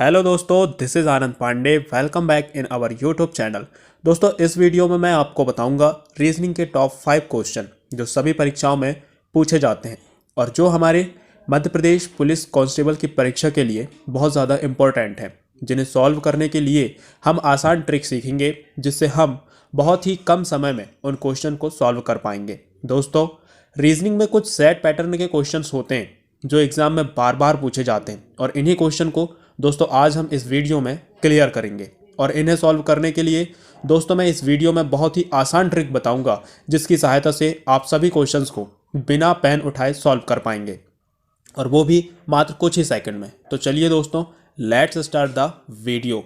Hello दोस्तों, this is Anand Pandey. Welcome back in our YouTube channel. दोस्तों, इस वीडियो में मैं आपको बताऊंगा रीजनिंग के टॉप 5 क्वेश्चन जो सभी परीक्षाओं में पूछे जाते हैं और जो हमारे मध्य प्रदेश पुलिस कांस्टेबल की परीक्षा के लिए बहुत ज़्यादा इम्पोर्टेंट हैं, जिन्हें सॉल्व करने के लिए हम आसान ट्रिक सीखेंगे जिससे हम बहुत ही कम समय में उन क्वेश्चन को सॉल्व कर पाएंगे। दोस्तों, रीजनिंग में कुछ सेट पैटर्न के क्वेश्चंस होते हैं जो एग्ज़ाम में बार बार पूछे जाते हैं और इन्हीं क्वेश्चन को दोस्तों आज हम इस वीडियो में क्लियर करेंगे। और इन्हें सॉल्व करने के लिए दोस्तों मैं इस वीडियो में बहुत ही आसान ट्रिक बताऊंगा जिसकी सहायता से आप सभी क्वेश्चंस को बिना पेन उठाए सॉल्व कर पाएंगे और वो भी मात्र कुछ ही सेकंड में। तो चलिए दोस्तों, लेट्स स्टार्ट द वीडियो।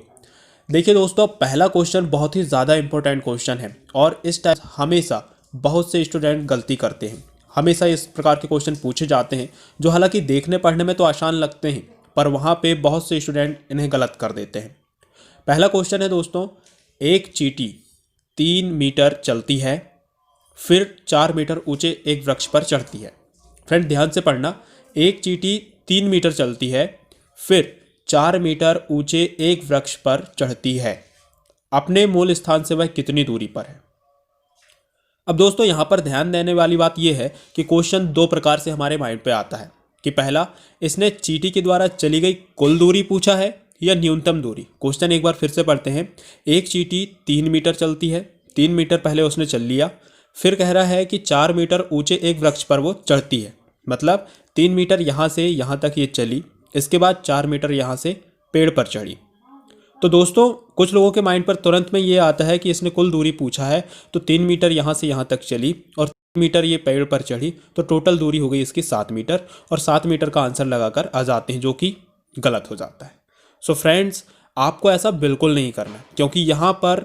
देखिए दोस्तों, पहला क्वेश्चन बहुत ही ज़्यादा इंपॉर्टेंट क्वेश्चन है और इस टाइप हमेशा बहुत से स्टूडेंट गलती करते हैं। हमेशा इस प्रकार के क्वेश्चन पूछे जाते हैं जो हालांकि देखने पढ़ने में तो आसान लगते हैं, पर वहाँ पे बहुत से स्टूडेंट इन्हें गलत कर देते हैं। पहला क्वेश्चन है दोस्तों, एक चींटी 3 मीटर चलती है, फिर 4 मीटर ऊंचे एक वृक्ष पर चढ़ती है। फ्रेंड ध्यान से पढ़ना, एक चींटी 3 मीटर चलती है, फिर 4 मीटर ऊंचे एक वृक्ष पर चढ़ती है। अपने मूल स्थान से वह कितनी दूरी पर है? अब दोस्तों यहाँ पर ध्यान देने वाली बात यह है कि क्वेश्चन दो प्रकार से हमारे माइंड पे आता है कि पहला, इसने चींटी के द्वारा चली गई कुल दूरी पूछा है या न्यूनतम दूरी। क्वेश्चन एक बार फिर से पढ़ते हैं। एक चींटी 3 मीटर चलती है, 3 मीटर पहले उसने चल लिया, फिर कह रहा है कि 4 मीटर ऊंचे एक वृक्ष पर वो चढ़ती है। मतलब 3 मीटर यहाँ से यहाँ तक ये चली, इसके बाद 4 मीटर यहाँ से पेड़ पर चढ़ी। तो दोस्तों कुछ लोगों के माइंड पर तुरंत में ये आता है कि इसने कुल दूरी पूछा है तो 3 मीटर यहाँ से यहाँ तक चली और 3 मीटर ये पेड़ पर चढ़ी, तो टोटल दूरी हो गई इसकी 7 मीटर और 7 मीटर का आंसर लगाकर आ जाते हैं, जो कि गलत हो जाता है। सो फ्रेंड्स, आपको ऐसा बिल्कुल नहीं करना क्योंकि यहाँ पर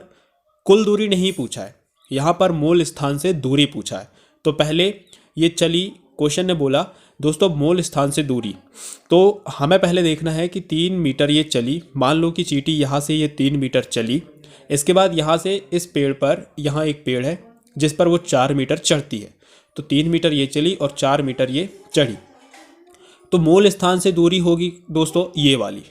कुल दूरी नहीं पूछा है, यहाँ पर मूल स्थान से दूरी पूछा है। तो पहले ये चली, क्वेश्चन ने बोला दोस्तों मूल स्थान से दूरी, तो हमें पहले देखना है कि 3 मीटर ये चली। मान लो कि चींटी यहाँ से ये 3 मीटर चली, इसके बाद यहाँ से इस पेड़ पर, यहाँ एक पेड़ है जिस पर वो 4 मीटर चढ़ती है, तो 3 मीटर ये चली और 4 मीटर ये चढ़ी, तो मूल स्थान से दूरी होगी दोस्तों ये वाली।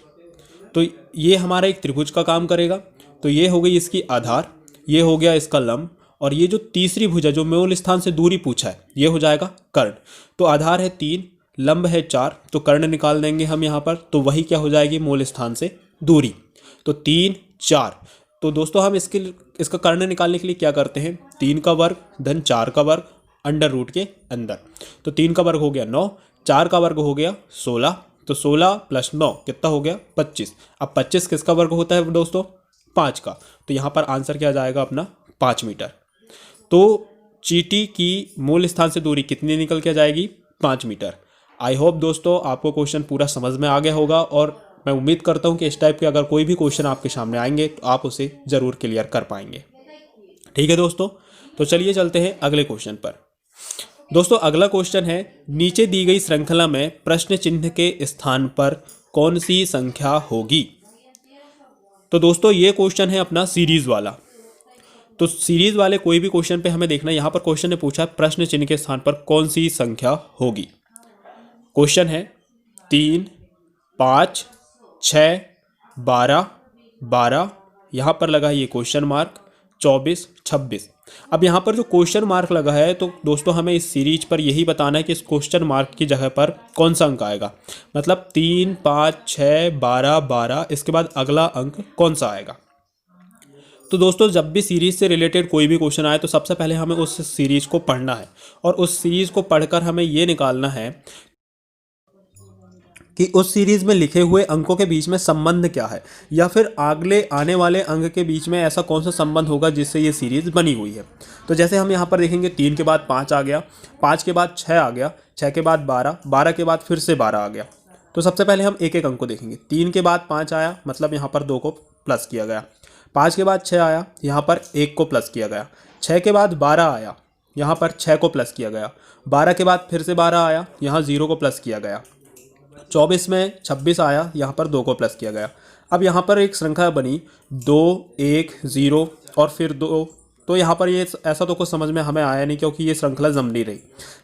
तो ये हमारा एक त्रिभुज का काम करेगा। तो ये हो गई इसकी आधार, ये हो गया इसका लंब, और ये जो तीसरी भुजा जो मूल स्थान से दूरी पूछा है ये हो जाएगा कर्ण। तो आधार है 3, लंब है 4, तो कर्ण निकाल देंगे हम यहाँ पर, तो वही क्या हो जाएगी मूल स्थान से दूरी। तो 3 4। तो दोस्तों हम इसका कर्ण निकालने के लिए क्या करते हैं, 3 का वर्ग धन 4 का वर्ग अंडर रूट के अंदर। तो 3 का वर्ग हो गया 9, 4 का वर्ग हो गया 16, तो 16 + 9 कितना हो गया 25। अब 25 किसका वर्ग होता है दोस्तों, 5 का। तो यहाँ पर आंसर क्या जाएगा अपना 5 मीटर। तो चींटी की मूल स्थान से दूरी कितनी निकल के जाएगी, 5 मीटर। आई होप दोस्तों आपको क्वेश्चन पूरा समझ में आ गया होगा और मैं उम्मीद करता हूँ कि इस टाइप के अगर कोई भी क्वेश्चन आपके सामने आएंगे तो आप उसे ज़रूर क्लियर कर पाएंगे। ठीक है दोस्तों, तो चलिए चलते हैं अगले क्वेश्चन पर। दोस्तों अगला क्वेश्चन है, नीचे दी गई श्रृंखला में प्रश्न चिन्ह के स्थान पर कौन सी संख्या होगी? तो दोस्तों ये क्वेश्चन है अपना सीरीज वाला। तो सीरीज वाले कोई भी क्वेश्चन पे हमें देखना है, यहाँ पर क्वेश्चन ने पूछा प्रश्न चिन्ह के स्थान पर कौन सी संख्या होगी। क्वेश्चन है 3 5 6 12 12, यहाँ पर लगा है ये क्वेश्चन मार्क, 24 26। अब यहाँ पर जो क्वेश्चन मार्क लगा है तो दोस्तों हमें इस सीरीज पर यही बताना है कि इस क्वेश्चन मार्क की जगह पर कौन सा अंक आएगा। मतलब 3 5 6 12 12, इसके बाद अगला अंक कौन सा आएगा। तो दोस्तों जब भी सीरीज से रिलेटेड कोई भी क्वेश्चन आए तो सबसे पहले हमें उस सीरीज को पढ़ना है और उस सीरीज को पढ़कर हमें ये निकालना है कि उस सीरीज में लिखे हुए अंकों के बीच में संबंध क्या है, या फिर अगले आने वाले अंक के बीच में ऐसा कौन सा संबंध होगा जिससे ये सीरीज बनी हुई है। तो जैसे हम यहाँ पर देखेंगे 3 के बाद 5 आ गया, 5 के बाद 6 आ गया, 6 के बाद 12, 12 के बाद फिर से 12 आ गया। तो सबसे पहले हम एक एक अंक को देखेंगे। 3 के बाद 5 आया, मतलब यहाँ पर 2 को प्लस किया गया। 5 के बाद 6 आया, यहाँ पर 1 को प्लस किया गया। 6 के बाद 12 आया, यहाँ पर 6 को प्लस किया गया। 12 के बाद फिर से 12 आया, यहाँ 0 को प्लस किया गया। 24 में 26 आया, यहाँ पर 2 को प्लस किया गया। अब यहाँ पर एक श्रृंखला बनी 2 1 0 और फिर 2। तो यहाँ पर ये ऐसा तो कुछ समझ में हमें आया नहीं क्योंकि ये श्रृंखला जम नहीं रही।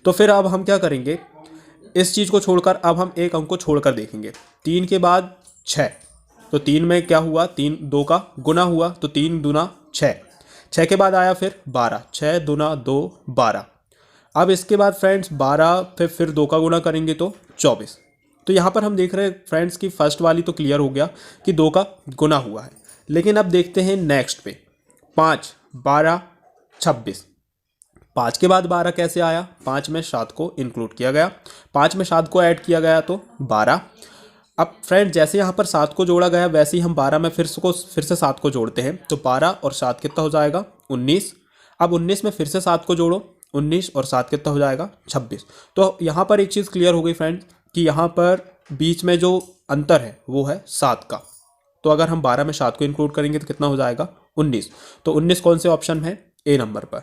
तो फिर अब हम क्या करेंगे, इस चीज़ को छोड़कर अब हम एक अंक को छोड़कर देखेंगे। 3 के बाद 6, तो 3 में क्या हुआ, 3 2 का गुना हुआ तो 3 दूना 6, 6 के बाद आया फिर 12, 6 दूना 2 12। अब इसके बाद फ्रेंड्स 12 फिर 2 का गुना करेंगे तो 24। तो यहाँ पर हम देख रहे हैं फ्रेंड्स कि फर्स्ट वाली तो क्लियर हो गया कि 2 का गुना हुआ है। लेकिन अब देखते हैं नेक्स्ट पे, 5 12 26। 5 के बाद 12 कैसे आया, 5 में 7 को इंक्लूड किया गया, 5 में 7 को ऐड किया गया तो 12। अब फ्रेंड जैसे यहाँ पर 7 को जोड़ा गया वैसे ही हम 12 में फिर से 7 को जोड़ते हैं तो 12 और 7 कितना हो जाएगा 19। अब 19 में फिर से 7 को जोड़ो, 19 और 7 कितना हो जाएगा 26। तो यहाँ पर एक चीज़ क्लियर हो गई फ्रेंड कि यहाँ पर बीच में जो अंतर है वो है 7 का। तो अगर हम 12 में 7 को इंक्लूड करेंगे तो कितना हो जाएगा 19। तो 19 कौन से ऑप्शन में, ए नंबर पर।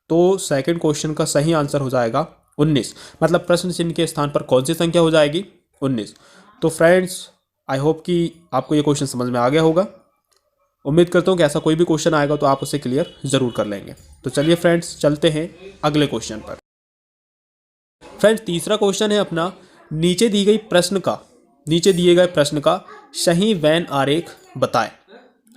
तो सेकंड क्वेश्चन का सही आंसर हो जाएगा 19, मतलब प्रश्न चिन्ह के स्थान पर कौन सी संख्या हो जाएगी 19। तो फ्रेंड्स आई होप कि आपको ये क्वेश्चन समझ में आ गया होगा। उम्मीद करता हूँ कि ऐसा कोई भी क्वेश्चन आएगा तो आप उसे क्लियर ज़रूर कर लेंगे। तो चलिए फ्रेंड्स चलते हैं अगले क्वेश्चन पर। फ्रेंड्स तीसरा क्वेश्चन है अपना, नीचे दिए गए प्रश्न का सही वैन आरेख बताएं।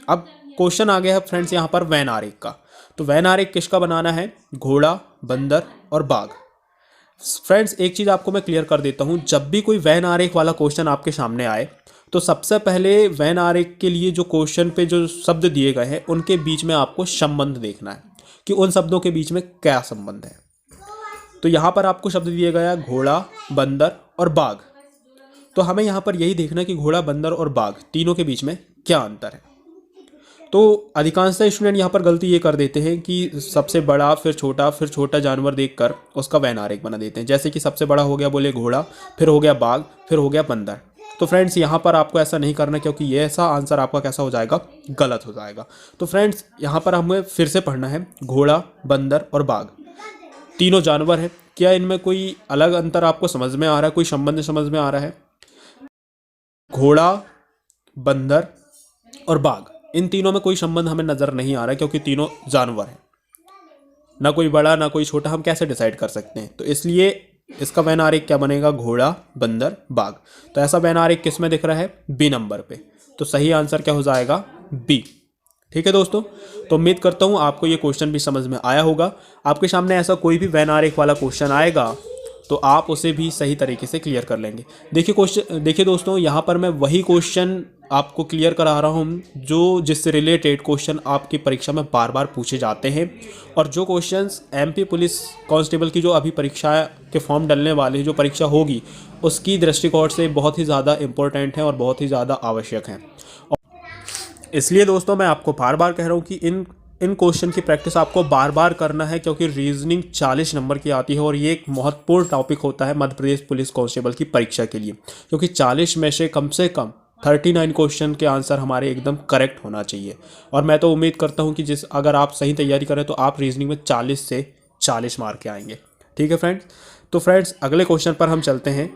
अब क्वेश्चन आ गया है फ्रेंड्स यहाँ पर वैन आरेख का। तो वैन आरेख किसका बनाना है, घोड़ा, बंदर और बाघ। फ्रेंड्स एक चीज़ आपको मैं क्लियर कर देता हूँ, जब भी कोई वैन आरेख वाला क्वेश्चन आपके सामने आए तो सबसे पहले वैन आरेख के लिए जो क्वेश्चन पे जो शब्द दिए गए हैं उनके बीच में आपको संबंध देखना है कि उन शब्दों के बीच में क्या संबंध है। तो यहाँ पर आपको शब्द दिया गया घोड़ा, बंदर और बाघ। तो हमें यहाँ पर यही देखना है कि घोड़ा, बंदर और बाघ तीनों के बीच में क्या अंतर है। तो अधिकांशतः स्टूडेंट यहाँ पर गलती ये कर देते हैं कि सबसे बड़ा फिर छोटा जानवर देखकर उसका वैन आरेख बना देते हैं। जैसे कि सबसे बड़ा हो गया बोले घोड़ा, फिर हो गया बाघ, फिर हो गया बंदर। तो फ्रेंड्स यहाँ पर आपको ऐसा नहीं करना क्योंकि ये ऐसा आंसर आपका कैसा हो जाएगा, गलत हो जाएगा। तो फ्रेंड्स यहाँ पर हमें फिर से पढ़ना है, घोड़ा, बंदर और बाघ तीनों जानवर हैं। क्या इनमें कोई अलग अंतर आपको समझ में आ रहा है, कोई संबंध समझ में आ रहा है? घोड़ा, बंदर और बाघ इन तीनों में कोई संबंध हमें नज़र नहीं आ रहा है क्योंकि तीनों जानवर हैं, ना कोई बड़ा ना कोई छोटा। हम कैसे डिसाइड कर सकते हैं? तो इसलिए इसका वैन आरेख क्या बनेगा, घोड़ा, बंदर, बाघ। तो ऐसा वैन आरेख किस में दिख रहा है, बी नंबर पे। तो सही आंसर क्या हो जाएगा, बी। ठीक है दोस्तों, तो उम्मीद करता हूँ आपको ये क्वेश्चन भी समझ में आया होगा। आपके सामने ऐसा कोई भी वैन आरेख वाला क्वेश्चन आएगा तो आप उसे भी सही तरीके से क्लियर कर लेंगे। देखिए दोस्तों, यहाँ पर मैं वही क्वेश्चन आपको क्लियर करा रहा हूँ जो जिससे रिलेटेड क्वेश्चन आपकी परीक्षा में बार बार पूछे जाते हैं। और जो क्वेश्चंस एमपी पुलिस कांस्टेबल की जो अभी परीक्षा के फॉर्म डलने वाले जो परीक्षा होगी उसकी दृष्टिकोण से बहुत ही ज़्यादा इम्पोर्टेंट हैं और बहुत ही ज़्यादा आवश्यक हैं। इसलिए दोस्तों मैं आपको बार बार कह रहा हूँ कि इन क्वेश्चन की प्रैक्टिस आपको बार बार करना है क्योंकि रीजनिंग 40 नंबर की आती है और ये एक महत्वपूर्ण टॉपिक होता है मध्य प्रदेश पुलिस कांस्टेबल की परीक्षा के लिए, क्योंकि 40 में से कम 39 क्वेश्चन के आंसर हमारे एकदम करेक्ट होना चाहिए। और मैं तो उम्मीद करता हूँ कि अगर आप सही तैयारी करें तो आप रीजनिंग में 40 से 40 मार्क के आएंगे। ठीक है फ्रेंड्स, तो फ्रेंड्स अगले क्वेश्चन पर हम चलते हैं,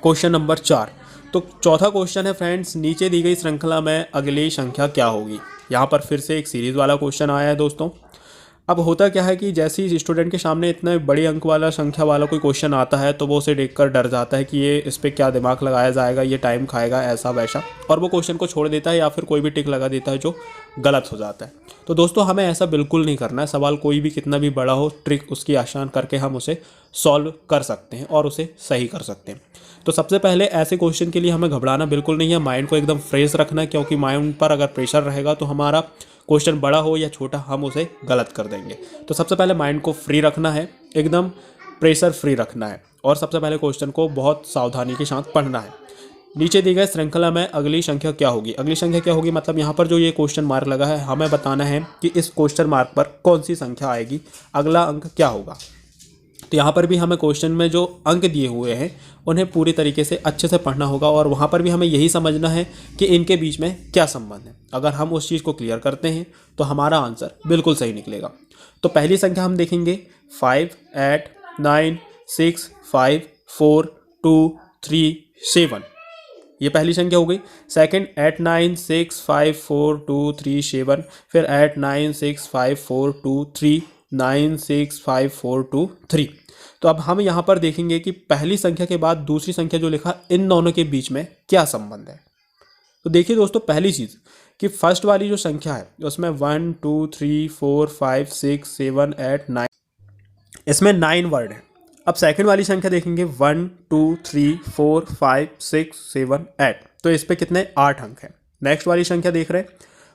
क्वेश्चन नंबर 4। तो चौथा क्वेश्चन है फ्रेंड्स, नीचे दी गई श्रृंखला में अगली संख्या क्या होगी। यहाँ पर फिर से एक सीरीज़ वाला क्वेश्चन आया है दोस्तों। अब होता क्या है कि जैसे ही स्टूडेंट के सामने इतने बड़े अंक वाला संख्या वाला कोई क्वेश्चन आता है तो वो उसे देखकर डर जाता है कि ये इस पर क्या दिमाग लगाया जाएगा, ये टाइम खाएगा, ऐसा वैसा, और वो क्वेश्चन को छोड़ देता है या फिर कोई भी टिक लगा देता है जो गलत हो जाता है। तो दोस्तों हमें ऐसा बिल्कुल नहीं करना है। सवाल कोई भी कितना भी बड़ा हो, ट्रिक उसकी आसान करके हम उसे सॉल्व कर सकते हैं और उसे सही कर सकते हैं। तो सबसे पहले ऐसे क्वेश्चन के लिए हमें घबराना बिल्कुल नहीं है, माइंड को एकदम फ्रेश रखना है, क्योंकि माइंड पर अगर प्रेशर रहेगा तो हमारा क्वेश्चन बड़ा हो या छोटा हम उसे गलत कर देंगे। तो सबसे पहले माइंड को फ्री रखना है, एकदम प्रेशर फ्री रखना है, और सबसे पहले क्वेश्चन को बहुत सावधानी के साथ पढ़ना है। नीचे दी गई श्रृंखला में अगली संख्या क्या होगी। अगली संख्या क्या होगी मतलब यहाँ पर जो ये क्वेश्चन मार्क लगा है हमें बताना है कि इस क्वेश्चन मार्क पर कौन सी संख्या आएगी, अगला अंक क्या होगा। तो यहाँ पर भी हमें क्वेश्चन में जो अंक दिए हुए हैं उन्हें पूरी तरीके से अच्छे से पढ़ना होगा और वहाँ पर भी हमें यही समझना है कि इनके बीच में क्या संबंध है। अगर हम उस चीज़ को क्लियर करते हैं तो हमारा आंसर बिल्कुल सही निकलेगा। तो पहली संख्या हम देखेंगे 5, 8, 9, 6, 5, 4, 2, 3, 7, ये पहली संख्या हो गई। सेकंड 8, 9, 6, 5, 4, 2, 3, 7, फिर 8, 9, 6, 5, 4, 2, 3, 9, 6, 5, 4, 2, 3। तो अब हम यहाँ पर देखेंगे कि पहली संख्या के बाद दूसरी संख्या जो लिखा इन दोनों के बीच में क्या संबंध है। तो देखिए दोस्तों, पहली चीज़ कि फर्स्ट वाली जो संख्या है उसमें 1 2 3 4 5 6 7 8 9, इसमें 9 वर्ड हैं। अब सेकंड वाली संख्या देखेंगे 1 2 3 4 5 6 7 8, तो इस पे कितने 8 अंक हैं। नेक्स्ट वाली संख्या देख रहे हैं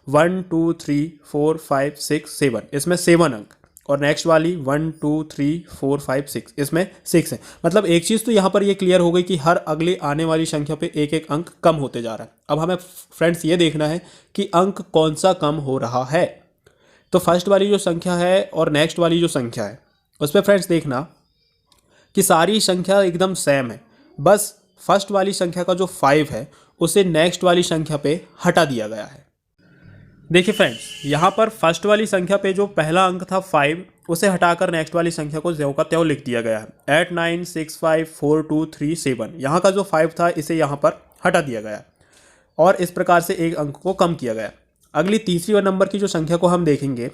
1 2 3 4 5 6 7, इसमें 7 अंक। और नेक्स्ट वाली 1 2 3 4 5 6, इसमें 6 है। मतलब एक चीज़ तो यहाँ पर ये क्लियर हो गई कि हर अगली आने वाली संख्या पे एक एक अंक कम होते जा रहा है। अब हमें फ्रेंड्स ये देखना है कि अंक कौन सा कम हो रहा है। तो फर्स्ट वाली जो संख्या है और नेक्स्ट वाली जो संख्या है उस पर फ्रेंड्स देखना कि सारी संख्या एकदम सेम है, बस फर्स्ट वाली संख्या का जो 5 है उसे नेक्स्ट वाली संख्या पे हटा दिया गया है। देखिए फ्रेंड्स, यहाँ पर फर्स्ट वाली संख्या पे जो पहला अंक था 5, उसे हटाकर नेक्स्ट वाली संख्या को ज्यों का त्यों लिख दिया गया है 8 9 6 5 4 2 3 7। यहाँ का जो 5 था इसे यहाँ पर हटा दिया गया और इस प्रकार से एक अंक को कम किया गया। अगली तीसरी नंबर की जो संख्या को हम देखेंगे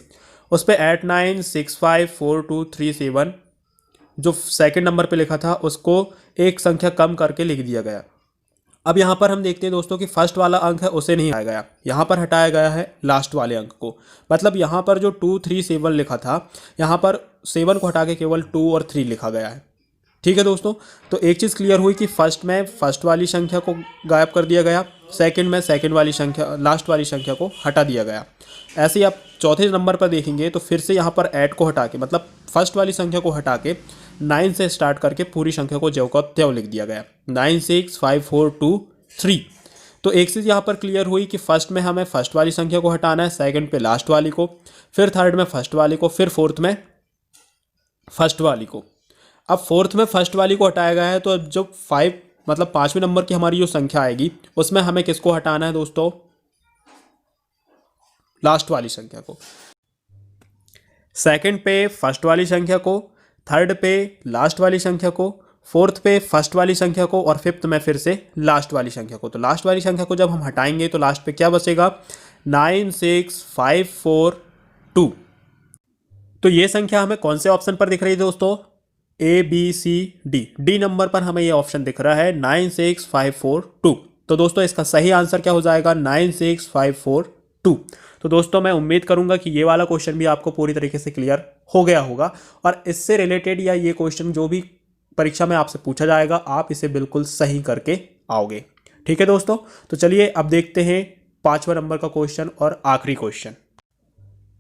उस पर 8 9 6 5 4 2 3 7 जो सेकंड नंबर पे लिखा था उसको एक संख्या कम करके लिख दिया गया। अब यहाँ पर हम देखते हैं दोस्तों कि फर्स्ट वाला अंक है उसे नहीं हटाया गया, यहाँ पर हटाया गया है लास्ट वाले अंक को। मतलब यहाँ पर जो 2 3 7 लिखा था, यहाँ पर 7 को हटा के केवल 2 और 3 लिखा गया है। ठीक है दोस्तों, तो एक चीज़ क्लियर हुई कि फर्स्ट में फर्स्ट वाली संख्या को गायब कर दिया गया, सेकंड में सेकंड वाली संख्या लास्ट वाली संख्या को हटा दिया गया। ऐसे ही आप चौथे नंबर पर देखेंगे तो फिर से यहाँ पर 8 को हटा के, मतलब फर्स्ट वाली संख्या को हटा के 9 से स्टार्ट करके पूरी संख्या को ज्यों का त्यों लिख दिया गया 9 6 5 4 2 3। तो एक चीज़ यहाँ पर क्लियर हुई कि फर्स्ट में हमें फर्स्ट वाली संख्या को हटाना है, सेकंड पे लास्ट वाली को, फिर थर्ड में फर्स्ट वाली को, फिर फोर्थ में फर्स्ट वाली को। अब फोर्थ में फर्स्ट वाली को हटाया गया है, तो जो 5 मतलब 5वें नंबर की हमारी जो संख्या आएगी उसमें हमें किसको हटाना है दोस्तों, लास्ट वाली संख्या को। सेकंड पे फर्स्ट वाली संख्या को, थर्ड पे लास्ट वाली संख्या को, फोर्थ पे फर्स्ट वाली संख्या को और फिफ्थ में फिर से लास्ट वाली संख्या को। तो लास्ट वाली संख्या को जब हम हटाएंगे तो लास्ट पे क्या बचेगा 9 6 5 4 2। तो ये संख्या हमें कौन से ऑप्शन पर दिख रही है दोस्तों, ABCD नंबर पर हमें ये ऑप्शन दिख रहा है 9 6 5 4 2। तो दोस्तों इसका सही आंसर क्या हो जाएगा 9 6 5 4 2। तो दोस्तों मैं उम्मीद करूंगा कि ये वाला क्वेश्चन भी आपको पूरी तरीके से क्लियर हो गया होगा और इससे रिलेटेड या ये क्वेश्चन जो भी परीक्षा में आपसे पूछा जाएगा आप इसे बिल्कुल सही करके आओगे। ठीक है दोस्तों, तो चलिए अब देखते हैं 5वां नंबर का क्वेश्चन और आखिरी क्वेश्चन।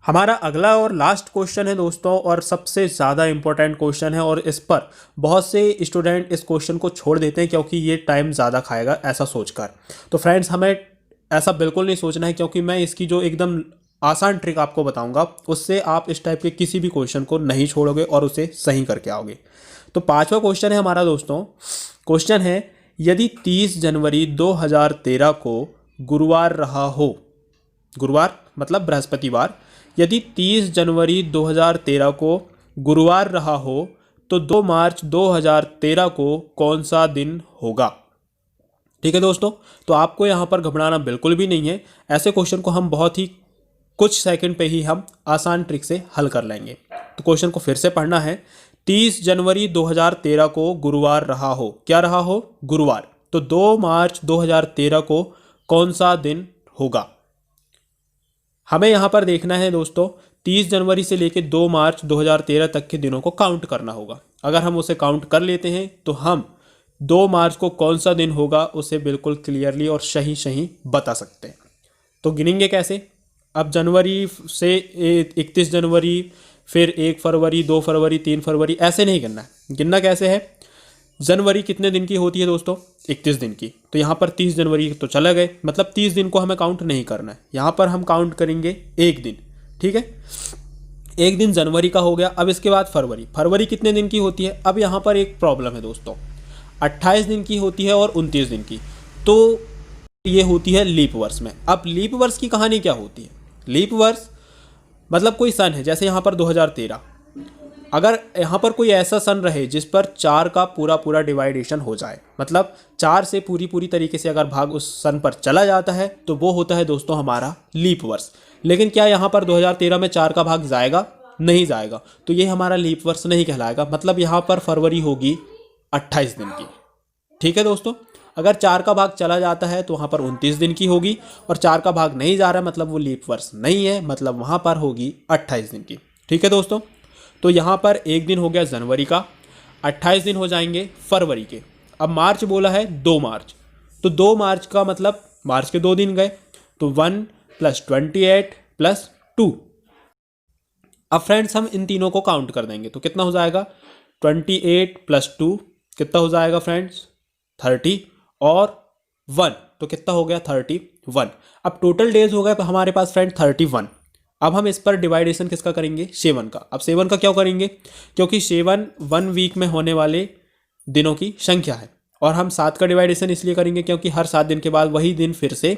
हमारा अगला और लास्ट क्वेश्चन है दोस्तों और सबसे ज़्यादा इंपॉर्टेंट क्वेश्चन है और इस पर बहुत से स्टूडेंट इस क्वेश्चन को छोड़ देते हैं क्योंकि ये टाइम ज़्यादा खाएगा ऐसा सोचकर। तो फ्रेंड्स हमें ऐसा बिल्कुल नहीं सोचना है, क्योंकि मैं इसकी जो एकदम आसान ट्रिक आपको बताऊंगा उससे आप इस टाइप के किसी भी क्वेश्चन को नहीं छोड़ोगे और उसे सही करके आओगे। तो 5वां क्वेश्चन है हमारा दोस्तों, क्वेश्चन है यदि 30 जनवरी 2013 को गुरुवार रहा हो, गुरुवार मतलब बृहस्पतिवार, यदि 30 जनवरी 2013 को गुरुवार रहा हो तो 2 मार्च 2013 को कौन सा दिन होगा। ठीक है दोस्तों, तो आपको यहाँ पर घबराना बिल्कुल भी नहीं है, ऐसे क्वेश्चन को हम बहुत ही कुछ सेकंड पे ही हम आसान ट्रिक से हल कर लेंगे। तो क्वेश्चन को फिर से पढ़ना है, 30 जनवरी 2013 को गुरुवार रहा हो, क्या रहा हो गुरुवार, तो 2 मार्च 2013 को कौन सा दिन होगा। हमें यहाँ पर देखना है दोस्तों 30 जनवरी से लेकर 2 मार्च 2013 तक के दिनों को काउंट करना होगा। अगर हम उसे काउंट कर लेते हैं तो हम 2 मार्च को कौन सा दिन होगा उसे बिल्कुल क्लियरली और सही बता सकते हैं। तो गिनेंगे कैसे, अब जनवरी से 31 जनवरी, फिर 1 फरवरी, 2 फरवरी, 3 फरवरी, ऐसे नहीं गिनना है। गिनना कैसे है, जनवरी कितने दिन की होती है दोस्तों 31 दिन की, तो यहाँ पर 30 जनवरी तो चला गए, मतलब 30 दिन को हमें काउंट नहीं करना है, यहाँ पर हम काउंट करेंगे 1 दिन। ठीक है, 1 दिन जनवरी का हो गया। अब इसके बाद फरवरी, फरवरी कितने दिन की होती है, अब यहाँ पर एक प्रॉब्लम है दोस्तों, 28 दिन की होती है और 29 दिन की, तो ये होती है लीप वर्ष में। अब लीप वर्ष की कहानी क्या होती है, लीप वर्ष मतलब कोई सन है, जैसे यहाँ पर 2013, अगर यहाँ पर कोई ऐसा सन रहे जिस पर 4 का पूरा डिवाइडेशन हो जाए, मतलब 4 से पूरी तरीके से अगर भाग उस सन पर चला जाता है तो वो होता है दोस्तों हमारा लीप वर्ष। लेकिन क्या यहाँ पर 2013 में 4 का भाग जाएगा, नहीं जाएगा, तो ये हमारा लीप वर्ष नहीं कहलाएगा। मतलब यहाँ पर फरवरी होगी 28 दिन की। ठीक है दोस्तों, अगर 4 का भाग चला जाता है तो वहाँ पर 29 दिन की होगी, और 4 का भाग नहीं जा रहा है मतलब वो लीप वर्ष नहीं है, मतलब वहाँ पर होगी 28 दिन की। ठीक है दोस्तों, तो यहाँ पर एक दिन हो गया जनवरी का, 28 दिन हो जाएंगे फरवरी के। अब मार्च बोला है 2 मार्च, तो 2 मार्च का मतलब मार्च के 2 दिन गए, तो 1 + 28 + 2। अब फ्रेंड्स हम इन तीनों को काउंट कर देंगे तो कितना हो जाएगा, 28 + 2 कितना हो जाएगा फ्रेंड्स, 30, और 1 तो कितना हो गया 31। अब टोटल डेज हो गए हमारे पास फ्रेंड 31। अब हम इस पर डिवाइडेशन किसका करेंगे, 7 का। अब 7 का क्यों करेंगे, क्योंकि 7 1 वीक में होने वाले दिनों की संख्या है, और हम 7 का डिवाइडेशन इसलिए करेंगे क्योंकि हर 7 दिन के बाद वही दिन फिर से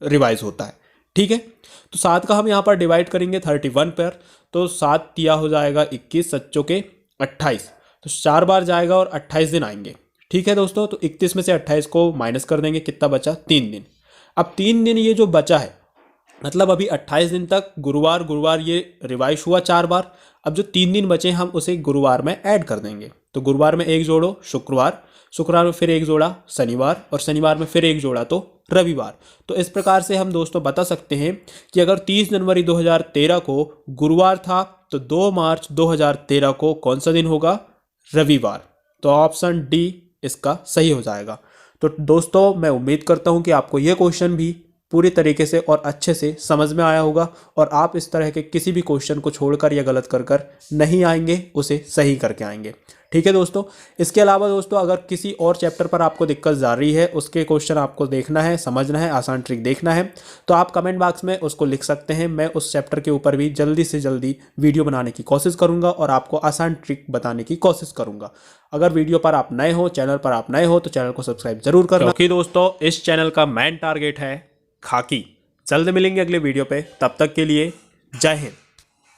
रिवाइज होता है। ठीक है, तो 7 का हम यहाँ पर डिवाइड करेंगे 31 पर, तो 7 तिया हो जाएगा 21, 7 चौके 28, तो 4 बार जाएगा और 28 दिन आएंगे। ठीक है दोस्तों, तो 31 में से 28 को माइनस कर देंगे, कितना बचा, 3 दिन। अब 3 दिन ये जो बचा है, मतलब अभी 28 दिन तक गुरुवार गुरुवार ये रिवाइज हुआ 4 बार। अब जो 3 दिन बचे हम उसे गुरुवार में ऐड कर देंगे, तो गुरुवार में एक जोड़ो शुक्रवार, शुक्रवार में फिर एक जोड़ा शनिवार, और शनिवार में फिर एक जोड़ा तो रविवार। तो इस प्रकार से हम दोस्तों बता सकते हैं कि अगर 30 जनवरी 2013 को गुरुवार था तो 2 मार्च 2013 को कौन सा दिन होगा, रविवार। तो ऑप्शन डी इसका सही हो जाएगा। तो दोस्तों मैं उम्मीद करता हूं कि आपको यह क्वेश्चन भी पूरी तरीके से और अच्छे से समझ में आया होगा, और आप इस तरह के किसी भी क्वेश्चन को छोड़कर या गलत कर नहीं आएंगे, उसे सही करके आएंगे। ठीक है दोस्तों, इसके अलावा दोस्तों अगर किसी और चैप्टर पर आपको दिक्कत जा रही है, उसके क्वेश्चन आपको देखना है, समझना है, आसान ट्रिक देखना है, तो आप कमेंट बॉक्स में उसको लिख सकते हैं। मैं उस चैप्टर के ऊपर भी जल्दी से जल्दी वीडियो बनाने की कोशिश करूंगा और आपको आसान ट्रिक बताने की कोशिश करूंगा। अगर वीडियो पर आप नए हो, चैनल पर आप नए हो, तो चैनल को सब्सक्राइब जरूर करना, क्योंकि दोस्तों इस चैनल का मेन टारगेट है खाकी। जल्द मिलेंगे अगले वीडियो पे, तब तक के लिए जय हिंद।